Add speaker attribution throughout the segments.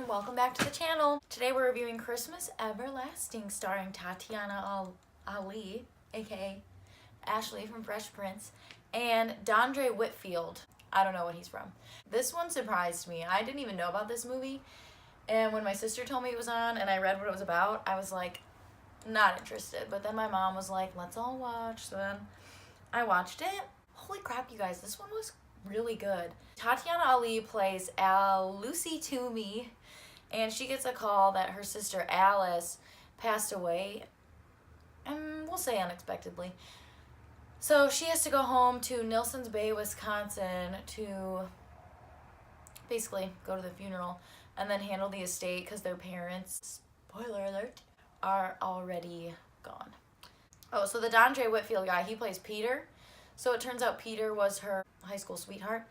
Speaker 1: welcome back to the channel. Today we're reviewing Christmas Everlasting starring Tatiana Ali, aka Ashley from Fresh Prince, and Dondre Whitfield. I don't know what he's from. This one surprised me. I didn't even know about this movie, and when my sister told me it was on and I read what it was about, I was like, not interested. But then my mom was like, let's all watch. So then I watched it. Holy crap, you guys, this one was really good. Tatiana Ali plays Lucy Toomey, and she gets a call that her sister Alice passed away, and we'll say unexpectedly. So she has to go home to Nilson's Bay, Wisconsin to basically go to the funeral and then handle the estate because their parents, spoiler alert, are already gone. Oh, so the Dondre Whitfield guy, he plays Peter. So it turns out Peter was her high school sweetheart.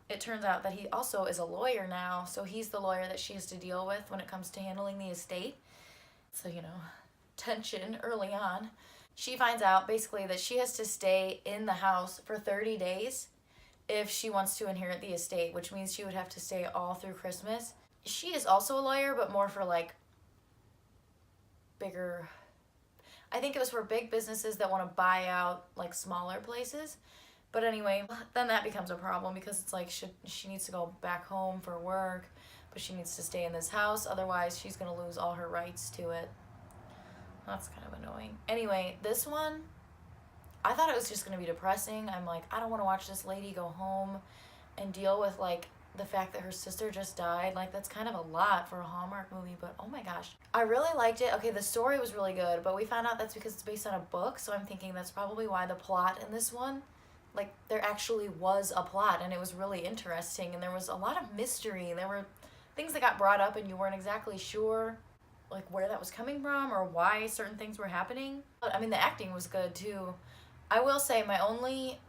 Speaker 1: It turns out that he also is a lawyer now, so he's the lawyer that she has to deal with when it comes to handling the estate. So, you know, tension early on. She finds out basically that she has to stay in the house for 30 days if she wants to inherit the estate, which means she would have to stay all through Christmas. She is also a lawyer, but more for like bigger, I think it was for big businesses that want to buy out like smaller places. But anyway, then that becomes a problem because it's like she needs to go back home for work, but she needs to stay in this house. Otherwise, she's going to lose all her rights to it. That's kind of annoying. Anyway, this one, I thought it was just going to be depressing. I'm like, I don't want to watch this lady go home and deal with like the fact that her sister just died. Like, that's kind of a lot for a Hallmark movie, but oh my gosh. I really liked it. Okay, the story was really good, but we found out that's because it's based on a book, so I'm thinking that's probably why the plot in this one, like, there actually was a plot, and it was really interesting, and there was a lot of mystery. There were things that got brought up, and you weren't exactly sure, like, where that was coming from or why certain things were happening. But, I mean, the acting was good, too. I will say my only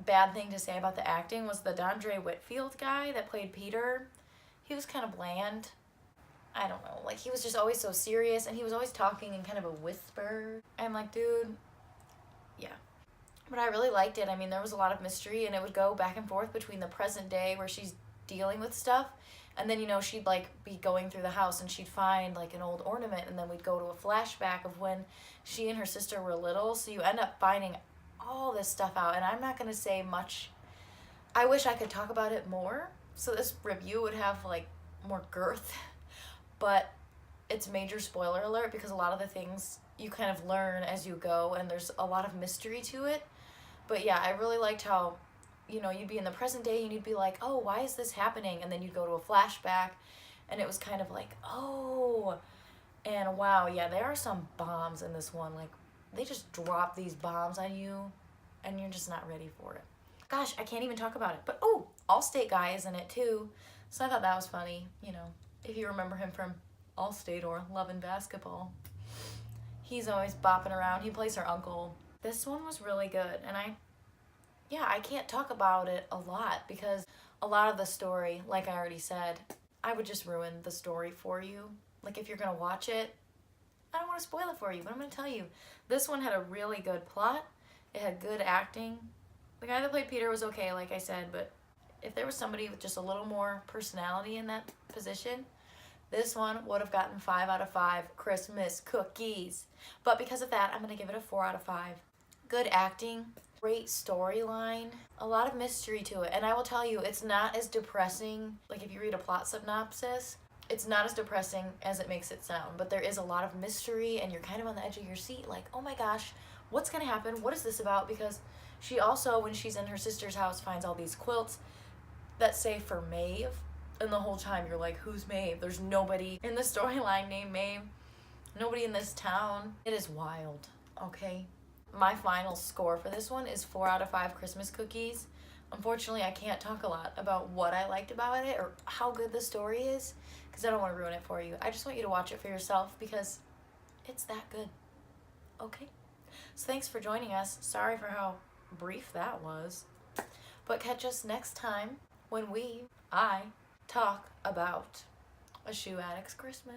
Speaker 1: bad thing to say about the acting was the Dondre Whitfield guy that played Peter. He was kind of bland. I don't know, like, he was just always so serious, and he was always talking in kind of a whisper. I'm like, dude, yeah. But I really liked it. I mean, there was a lot of mystery, and it would go back and forth between the present day where she's dealing with stuff, and then, you know, she'd like be going through the house and she'd find like an old ornament, and then we'd go to a flashback of when she and her sister were little. So you end up finding all this stuff out, and I'm not going to say much. I wish I could talk about it more, so this review would have like more girth, but it's major spoiler alert because a lot of the things you kind of learn as you go, and there's a lot of mystery to it. But yeah, I really liked how, you know, you'd be in the present day and you'd be like, oh, why is this happening? And then you'd go to a flashback and it was kind of like, oh, and wow, yeah, there are some bombs in this one. Like, they just drop these bombs on you and you're just not ready for it. Gosh, I can't even talk about it. But oh, Allstate guy is in it too. So I thought that was funny, you know, if you remember him from Allstate or Love and Basketball. He's always bopping around. He plays her uncle. This one was really good, and I can't talk about it a lot because a lot of the story, like I already said, I would just ruin the story for you. Like, if you're gonna watch it, I don't want to spoil it for you, but I'm gonna tell you. This one had a really good plot. It had good acting. The guy that played Peter was okay, like I said, but if there was somebody with just a little more personality in that position, this one would have gotten 5 out of 5 Christmas cookies. But because of that, I'm going to give it a 4 out of 5. Good acting, great storyline, a lot of mystery to it. And I will tell you, it's not as depressing, like if you read a plot synopsis, it's not as depressing as it makes it sound. But there is a lot of mystery, and you're kind of on the edge of your seat, like, oh my gosh, what's going to happen? What is this about? Because she also, when she's in her sister's house, finds all these quilts that say for Maeve. And the whole time you're like, who's Maeve? There's nobody in the storyline named Maeve. Nobody in this town. It is wild, okay? My final score for this one is 4 out of 5 Christmas cookies. Unfortunately, I can't talk a lot about what I liked about it or how good the story is because I don't want to ruin it for you. I just want you to watch it for yourself because it's that good, okay? So thanks for joining us. Sorry for how brief that was. But catch us next time when I talk about A Shoe Addict's Christmas.